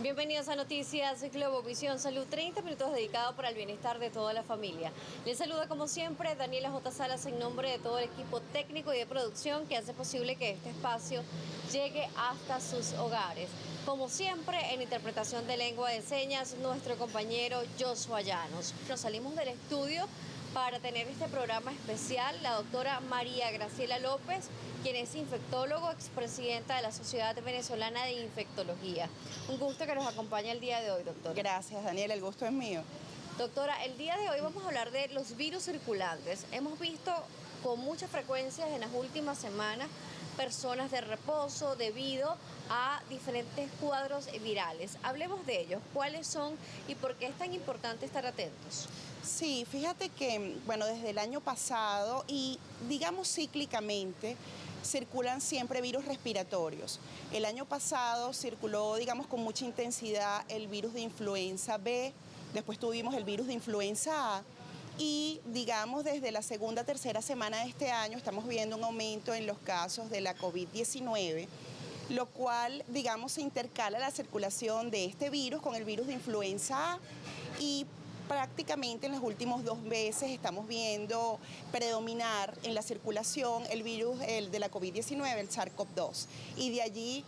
Bienvenidos a Noticias Globovisión Salud, 30 minutos dedicados para el bienestar de toda la familia. Les saluda como siempre Daniela J. Salas en nombre de todo el equipo técnico y de producción que hace posible que este espacio llegue hasta sus hogares. Como siempre, en interpretación de lengua de señas, nuestro compañero Joshua Llanos. Nos salimos del estudio para tener este programa especial, la doctora María Graciela López, quien es infectólogo, expresidenta de la Sociedad Venezolana de Infectología. Un gusto que nos acompañe el día de hoy, doctora. Gracias, Daniela, el gusto es mío. Doctora, el día de hoy vamos a hablar de los virus circulantes. Hemos visto con mucha frecuencia en las últimas semanas personas de reposo debido a diferentes cuadros virales. Hablemos de ellos, cuáles son y por qué es tan importante estar atentos. Sí, fíjate que, bueno, desde el año pasado y digamos cíclicamente, circulan siempre virus respiratorios. El año pasado circuló, digamos, con mucha intensidad el virus de influenza B, después tuvimos el virus de influenza A y, digamos, desde la segunda, tercera semana de este año estamos viendo un aumento en los casos de la COVID-19, lo cual, digamos, se intercala la circulación de este virus con el virus de influenza A y prácticamente en los últimos 2 meses estamos viendo predominar en la circulación el virus de la COVID-19, el SARS-CoV-2. Y de allí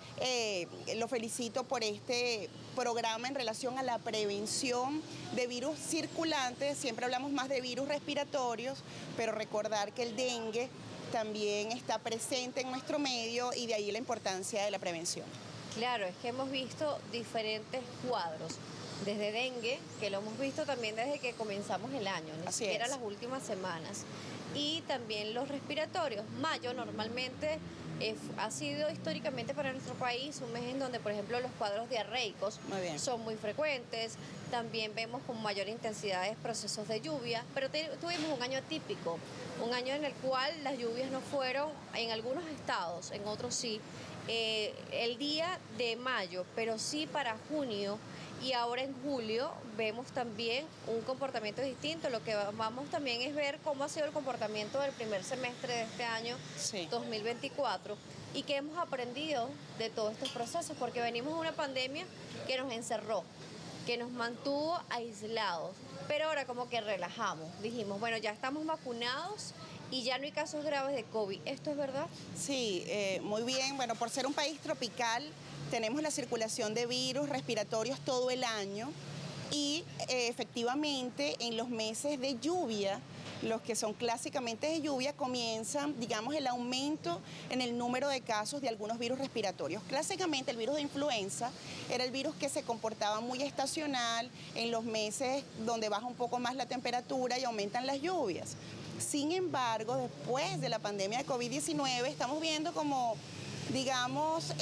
lo felicito por este programa en relación a la prevención de virus circulantes. Siempre hablamos más de virus respiratorios, pero recordar que el dengue también está presente en nuestro medio y de ahí la importancia de la prevención. Claro, es que hemos visto diferentes cuadros. Desde dengue, que lo hemos visto también desde que comenzamos el año, ni siquiera las últimas semanas. Y también los respiratorios. Mayo normalmente ha sido históricamente para nuestro país un mes en donde, por ejemplo, los cuadros diarreicos son muy frecuentes. También vemos con mayor intensidad procesos de lluvia, pero tuvimos un año atípico, un año en el cual las lluvias no fueron, en algunos estados, en otros sí, el día de mayo, pero sí para junio. Y ahora en julio vemos también un comportamiento distinto. Lo que vamos también es ver cómo ha sido el comportamiento del primer semestre de este año 2024 y qué hemos aprendido de todos estos procesos, porque venimos de una pandemia que nos encerró, que nos mantuvo aislados, pero ahora como que relajamos. Dijimos, bueno, ya estamos vacunados y ya no hay casos graves de COVID. ¿Esto es verdad? Sí, muy bien. Bueno, por ser un país tropical, tenemos la circulación de virus respiratorios todo el año y efectivamente en los meses de lluvia, los que son clásicamente de lluvia, comienzan, digamos, el aumento en el número de casos de algunos virus respiratorios. Clásicamente el virus de influenza era el virus que se comportaba muy estacional en los meses donde baja un poco más la temperatura y aumentan las lluvias. Sin embargo, después de la pandemia de COVID-19 estamos viendo como, digamos,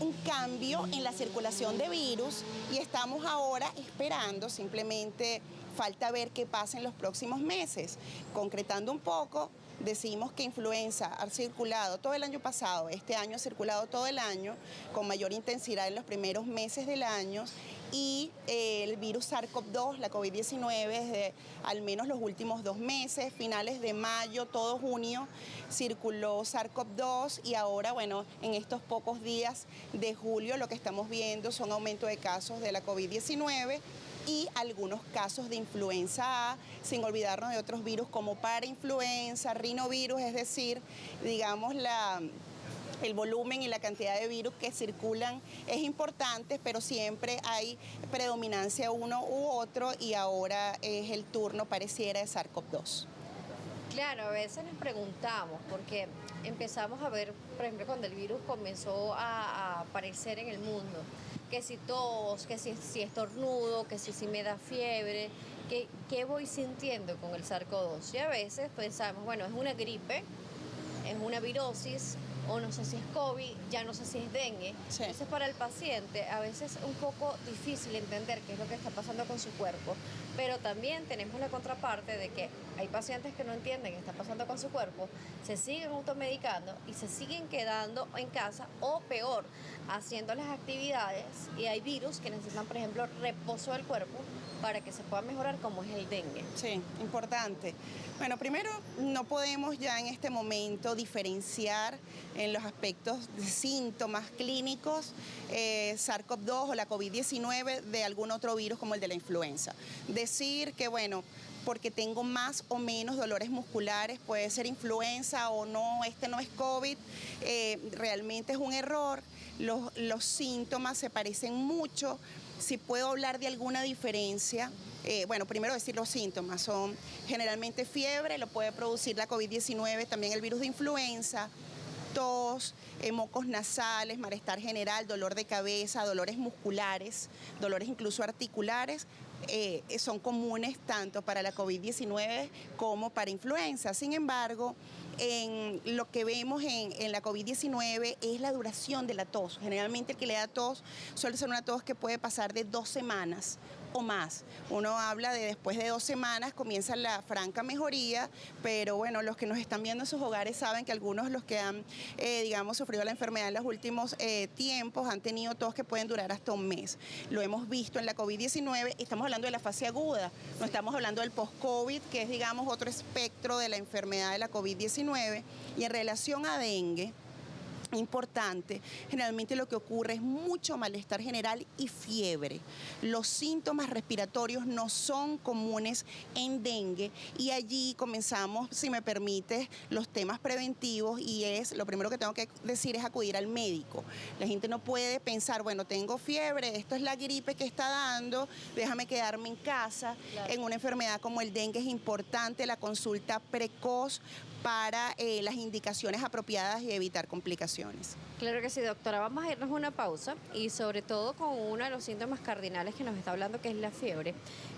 un cambio en la circulación de virus y estamos ahora esperando, simplemente falta ver qué pasa en los próximos meses. Concretando un poco, decimos que influenza ha circulado todo el año pasado, este año ha circulado todo el año con mayor intensidad en los primeros meses del año y el virus SARS-CoV-2, la COVID-19, desde al menos los últimos 2 meses, finales de mayo, todo junio, circuló SARS-CoV-2 y ahora, bueno, en estos pocos días de julio lo que estamos viendo son aumentos de casos de la COVID-19 y algunos casos de influenza A, sin olvidarnos de otros virus como parainfluenza, rinovirus, es decir, digamos, el volumen y la cantidad de virus que circulan es importante, pero siempre hay predominancia uno u otro y ahora es el turno, pareciera, de SARS-CoV-2. Claro, a veces nos preguntamos, porque empezamos a ver, por ejemplo, cuando el virus comenzó a aparecer en el mundo, que si tos, que si estornudo, que si me da fiebre, ¿qué voy sintiendo con el SARS-CoV-2? Y a veces pensamos, bueno, es una gripe, es una virosis, o no sé si es COVID, ya no sé si es dengue. Sí. Entonces para el paciente a veces es un poco difícil entender qué es lo que está pasando con su cuerpo, pero también tenemos la contraparte de que hay pacientes que no entienden qué está pasando con su cuerpo, se siguen automedicando y se siguen quedando en casa o peor, haciendo las actividades y hay virus que necesitan, por ejemplo, reposo del cuerpo para que se pueda mejorar, como es el dengue. Sí, importante. Bueno, primero no podemos ya en este momento diferenciar en los aspectos de síntomas clínicos, SARS-CoV-2 o la COVID-19 de algún otro virus como el de la influenza. Decir que, bueno, porque tengo más o menos dolores musculares, puede ser influenza o no, este no es COVID, realmente es un error. Los síntomas se parecen mucho. Si puedo hablar de alguna diferencia, bueno, primero decir los síntomas, son generalmente fiebre, lo puede producir la COVID-19, también el virus de influenza, tos, mocos nasales, malestar general, dolor de cabeza, dolores musculares, dolores incluso articulares, son comunes tanto para la COVID-19 como para influenza. Sin embargo, lo que vemos en la COVID-19 es la duración de la tos. Generalmente el que le da tos suele ser una tos que puede pasar de 2 semanas o más. Uno habla de después de 2 semanas comienza la franca mejoría, pero bueno, los que nos están viendo en sus hogares saben que algunos los que han, digamos, sufrido la enfermedad en los últimos tiempos han tenido tos que pueden durar hasta un mes. Lo hemos visto en la COVID-19, estamos hablando de la fase aguda, no estamos hablando del post-COVID, que es, digamos, otro espectro de la enfermedad de la COVID-19. Y en relación a dengue, importante, generalmente lo que ocurre es mucho malestar general y fiebre. Los síntomas respiratorios no son comunes en dengue y allí comenzamos, si me permites, los temas preventivos y lo primero que tengo que decir es acudir al médico. La gente no puede pensar, bueno, tengo fiebre, esto es la gripe que está dando, déjame quedarme en casa. Claro. En una enfermedad como el dengue es importante la consulta precoz para las indicaciones apropiadas y evitar complicaciones. Claro que sí, doctora. Vamos a irnos a una pausa y sobre todo con uno de los síntomas cardinales que nos está hablando, que es la fiebre.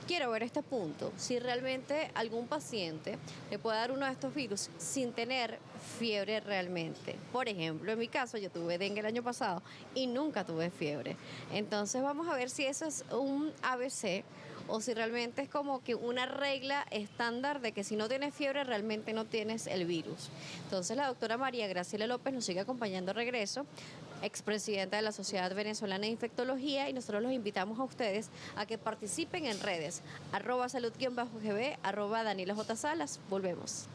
Quiero ver este punto, si realmente algún paciente le puede dar uno de estos virus sin tener fiebre realmente. Por ejemplo, en mi caso, yo tuve dengue el año pasado y nunca tuve fiebre. Entonces vamos a ver si eso es un ABC o si realmente es como que una regla estándar de que si no tienes fiebre realmente no tienes el virus. Entonces la doctora María Graciela López nos sigue acompañando a regreso, expresidenta de la Sociedad Venezolana de Infectología, y nosotros los invitamos a ustedes a que participen en redes, @salud_gb, @DanielaJSalas. Volvemos.